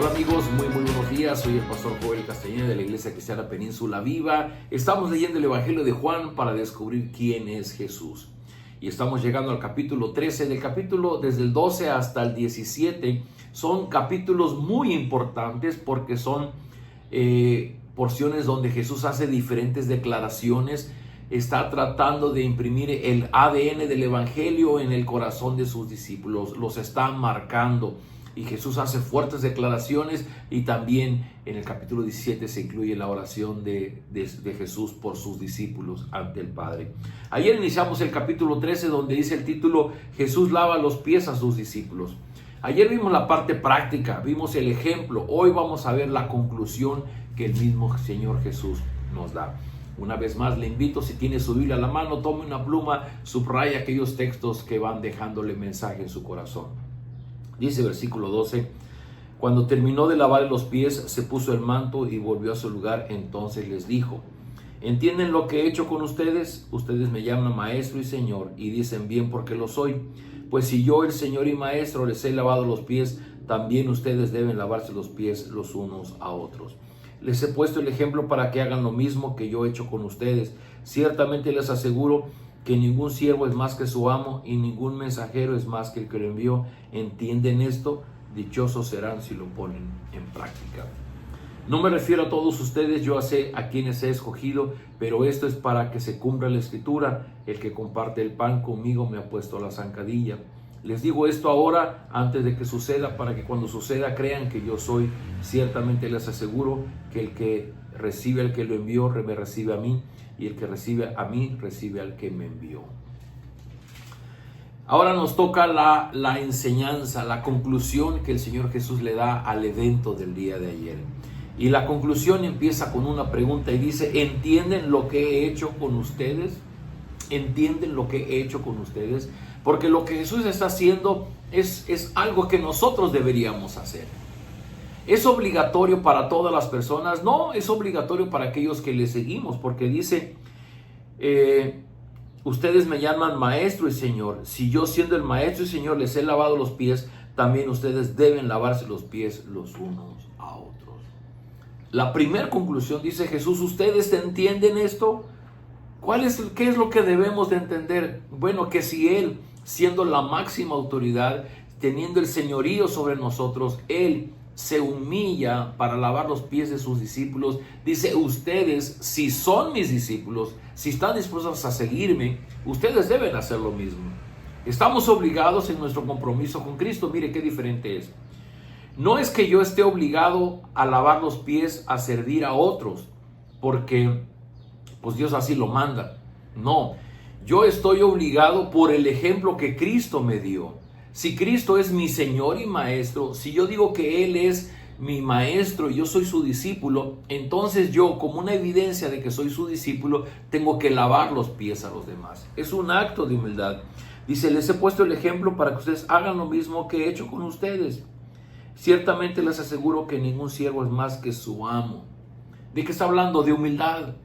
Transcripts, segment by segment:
Hola amigos, muy buenos días. Soy el pastor Joel Castañeda de la Iglesia Cristiana Península Viva. Estamos leyendo el Evangelio de Juan para descubrir quién es Jesús. Y estamos llegando al capítulo 13. Del capítulo desde el 12 hasta el 17 son capítulos muy importantes porque son porciones donde Jesús hace diferentes declaraciones. Está tratando de imprimir el ADN del Evangelio en el corazón de sus discípulos. Los está marcando. Y Jesús hace fuertes declaraciones, y también en el capítulo 17 se incluye la oración de Jesús por sus discípulos ante el Padre. Ayer iniciamos el capítulo 13 donde dice el título: Jesús lava los pies a sus discípulos. Ayer vimos la parte práctica, vimos el ejemplo. Hoy vamos a ver la conclusión que el mismo Señor Jesús nos da. Una vez más le invito, si tiene su Biblia a la mano, tome una pluma, subraya aquellos textos que van dejándole mensaje en su corazón. Dice versículo 12: cuando terminó de lavar los pies, se puso el manto y volvió a su lugar. Entonces les dijo: ¿entienden lo que he hecho con ustedes? Ustedes me llaman maestro y señor, y dicen bien porque lo soy. Pues si yo, el señor y maestro, les he lavado los pies, también ustedes deben lavarse los pies los unos a otros. Les he puesto el ejemplo para que hagan lo mismo que yo he hecho con ustedes. Ciertamente les aseguro que ningún siervo es más que su amo, y ningún mensajero es más que el que lo envió. ¿Entienden esto? Dichosos serán si lo ponen en práctica. No me refiero a todos ustedes, yo sé a quienes he escogido, pero esto es para que se cumpla la escritura: el que comparte el pan conmigo me ha puesto a la zancadilla. Les digo esto ahora, antes de que suceda, para que cuando suceda crean que yo soy. Ciertamente les aseguro que el que recibe al que lo envió me recibe a mí, y el que recibe a mí recibe al que me envió. Ahora nos toca la enseñanza, la conclusión que el Señor Jesús le da al evento del día de ayer. Y la conclusión empieza con una pregunta y dice: ¿entienden lo que he hecho con ustedes? ¿Entienden lo que he hecho con ustedes? Porque lo que Jesús está haciendo es algo que nosotros deberíamos hacer. ¿Es obligatorio para todas las personas? No, es obligatorio para aquellos que le seguimos, porque dice: ustedes me llaman maestro y señor. Si yo, siendo el maestro y señor, les he lavado los pies, también ustedes deben lavarse los pies los unos a otros. La primera conclusión, dice Jesús: ¿ustedes entienden esto? ¿Qué es lo que debemos de entender? Bueno, que si Él, siendo la máxima autoridad, teniendo el señorío sobre nosotros, Él se humilla para lavar los pies de sus discípulos. Dice: ustedes, si son mis discípulos, si están dispuestos a seguirme, ustedes deben hacer lo mismo. Estamos obligados en nuestro compromiso con Cristo. Mire qué diferente es. No es que yo esté obligado a lavar los pies, a servir a otros, porque pues Dios así lo manda. No, yo estoy obligado por el ejemplo que Cristo me dio. Si Cristo es mi Señor y Maestro, si yo digo que Él es mi Maestro y yo soy su discípulo, entonces yo, como una evidencia de que soy su discípulo, tengo que lavar los pies a los demás. Es un acto de humildad. Dice: les he puesto el ejemplo para que ustedes hagan lo mismo que he hecho con ustedes. Ciertamente les aseguro que ningún siervo es más que su amo. ¿De qué está hablando? De humildad.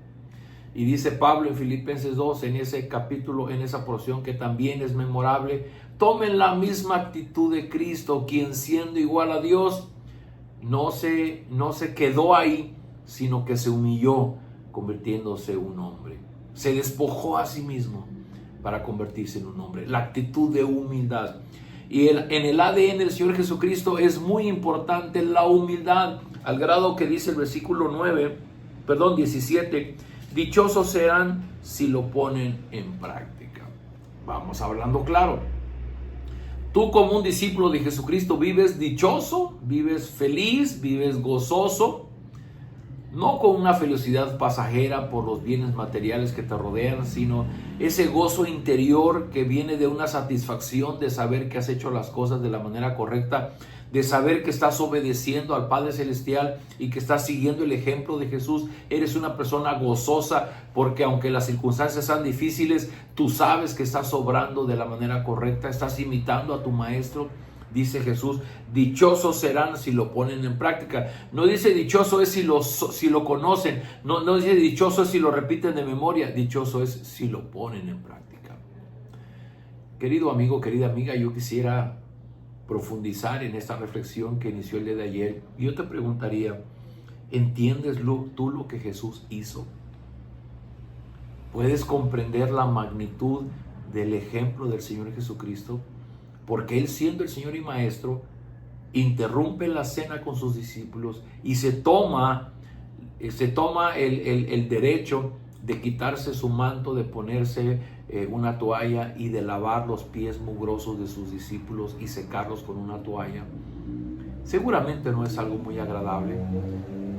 Y dice Pablo en Filipenses 2, en ese capítulo, en esa porción que también es memorable: tomen la misma actitud de Cristo, quien, siendo igual a Dios, no se quedó ahí, sino que se humilló, convirtiéndose en un hombre. Se despojó a sí mismo para convertirse en un hombre. La actitud de humildad. Y en el ADN del Señor Jesucristo es muy importante la humildad, al grado que dice el versículo 17: dichosos serán si lo ponen en práctica. Vamos hablando claro. Tú, como un discípulo de Jesucristo, vives dichoso, vives feliz, vives gozoso, no con una felicidad pasajera por los bienes materiales que te rodean, sino ese gozo interior que viene de una satisfacción de saber que has hecho las cosas de la manera correcta, de saber que estás obedeciendo al Padre Celestial y que estás siguiendo el ejemplo de Jesús. Eres una persona gozosa porque aunque las circunstancias sean difíciles, tú sabes que estás obrando de la manera correcta, estás imitando a tu Maestro. Dice Jesús: dichosos serán si lo ponen en práctica. No dice dichoso es si lo conocen, no dice dichoso es si lo repiten de memoria, dichoso es si lo ponen en práctica. Querido amigo, querida amiga, yo quisiera profundizar en esta reflexión que inició el día de ayer. Yo te preguntaría, ¿entiendes tú lo que Jesús hizo? ¿Puedes comprender la magnitud del ejemplo del Señor Jesucristo? Porque Él, siendo el Señor y Maestro, interrumpe la cena con sus discípulos y se toma el derecho de quitarse su manto, de ponerse una toalla y de lavar los pies mugrosos de sus discípulos y secarlos con una toalla. Seguramente no es algo muy agradable,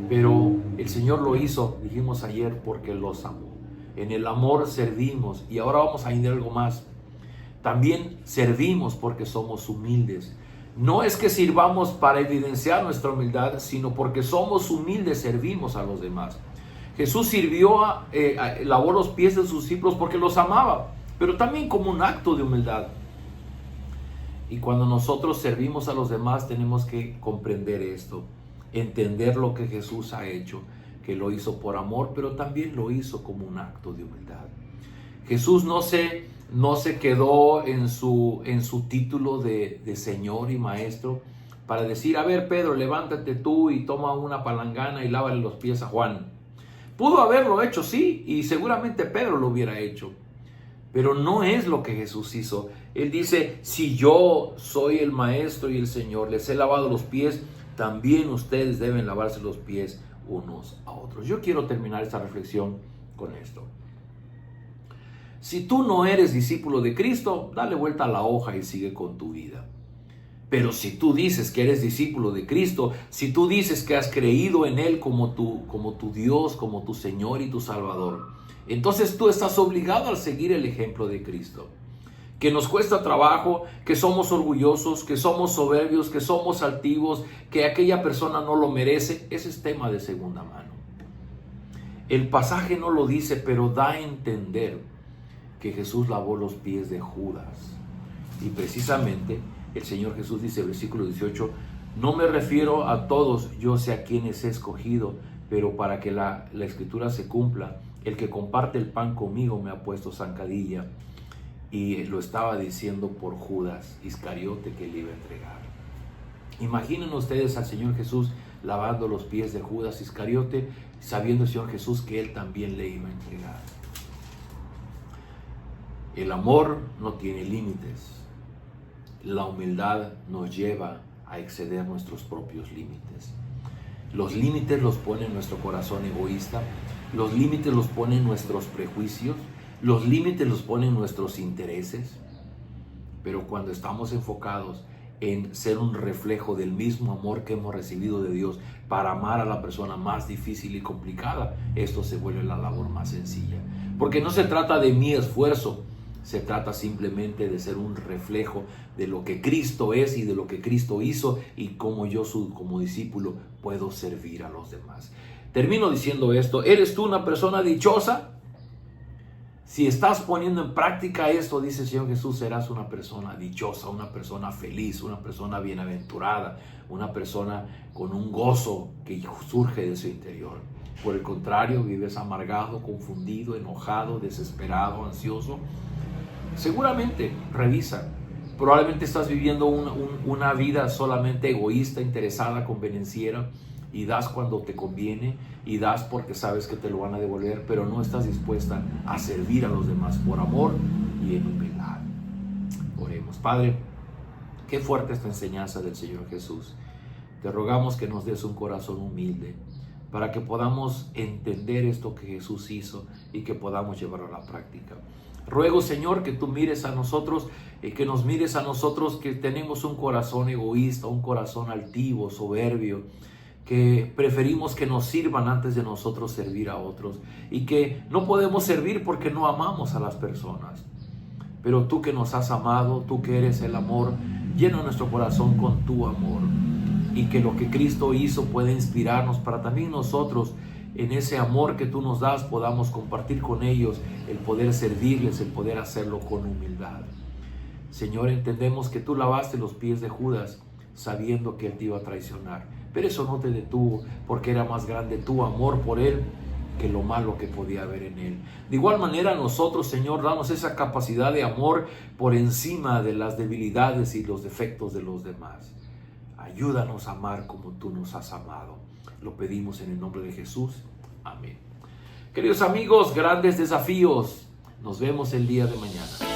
pero el Señor lo hizo, dijimos ayer, porque los amó. En el amor servimos, y ahora vamos a añadir algo más. También servimos porque somos humildes. No es que sirvamos para evidenciar nuestra humildad, sino porque somos humildes, servimos a los demás. Jesús sirvió, lavó los pies de sus discípulos porque los amaba, pero también como un acto de humildad. Y cuando nosotros servimos a los demás, tenemos que comprender esto, entender lo que Jesús ha hecho, que lo hizo por amor, pero también lo hizo como un acto de humildad. Jesús no se quedó en su título de Señor y Maestro para decir, a ver, Pedro, levántate tú y toma una palangana y lávale los pies a Juan. Pudo haberlo hecho, sí, y seguramente Pedro lo hubiera hecho, pero no es lo que Jesús hizo. Él dice, si yo soy el Maestro y el Señor, les he lavado los pies, también ustedes deben lavarse los pies unos a otros. Yo quiero terminar esta reflexión con esto. Si tú no eres discípulo de Cristo, dale vuelta a la hoja y sigue con tu vida. Pero si tú dices que eres discípulo de Cristo, si tú dices que has creído en Él como tu Dios, como tu Señor y tu Salvador, entonces tú estás obligado a seguir el ejemplo de Cristo. Que nos cuesta trabajo, que somos orgullosos, que somos soberbios, que somos altivos, que aquella persona no lo merece, ese es tema de segunda mano. El pasaje no lo dice, pero da a entender que Jesús lavó los pies de Judas. Y precisamente el Señor Jesús dice, versículo 18, no me refiero a todos, yo sé a quienes he escogido, pero para que la escritura se cumpla, el que comparte el pan conmigo me ha puesto zancadilla. Y lo estaba diciendo por Judas Iscariote, que le iba a entregar. Imaginen ustedes al Señor Jesús lavando los pies de Judas Iscariote, sabiendo el Señor Jesús que Él también le iba a entregar. El amor no tiene límites. La humildad nos lleva a exceder nuestros propios límites. Los límites los pone nuestro corazón egoísta. Los límites los ponen nuestros prejuicios. Los límites los ponen nuestros intereses. Pero cuando estamos enfocados en ser un reflejo del mismo amor que hemos recibido de Dios para amar a la persona más difícil y complicada, esto se vuelve la labor más sencilla. Porque no se trata de mi esfuerzo, se trata simplemente de ser un reflejo de lo que Cristo es y de lo que Cristo hizo y cómo yo como discípulo puedo servir a los demás. Termino diciendo esto, ¿eres tú una persona dichosa? Si estás poniendo en práctica esto, dice el Señor Jesús, serás una persona dichosa, una persona feliz, una persona bienaventurada, una persona con un gozo que surge de su interior. Por el contrario, vives amargado, confundido, enojado, desesperado, ansioso. Seguramente, revisa. Probablemente estás viviendo una vida solamente egoísta, interesada, convenenciera, y das cuando te conviene y das porque sabes que te lo van a devolver, pero no estás dispuesta a servir a los demás por amor y en humildad. Oremos. Padre, qué fuerte esta enseñanza del Señor Jesús. Te rogamos que nos des un corazón humilde para que podamos entender esto que Jesús hizo y que podamos llevarlo a la práctica. Ruego, Señor, que tú mires a nosotros y que nos mires a nosotros que tenemos un corazón egoísta, un corazón altivo, soberbio, que preferimos que nos sirvan antes de nosotros servir a otros y que no podemos servir porque no amamos a las personas. Pero tú que nos has amado, tú que eres el amor, llena nuestro corazón con tu amor y que lo que Cristo hizo pueda inspirarnos para también nosotros en ese amor que tú nos das podamos compartir con ellos, el poder servirles, el poder hacerlo con humildad. Señor, entendemos que tú lavaste los pies de Judas sabiendo que él te iba a traicionar, pero eso no te detuvo porque era más grande tu amor por él que lo malo que podía haber en él. De igual manera nosotros, Señor, damos esa capacidad de amor por encima de las debilidades y los defectos de los demás. Ayúdanos a amar como tú nos has amado. Lo pedimos en el nombre de Jesús. Amén. Queridos amigos, grandes desafíos. Nos vemos el día de mañana.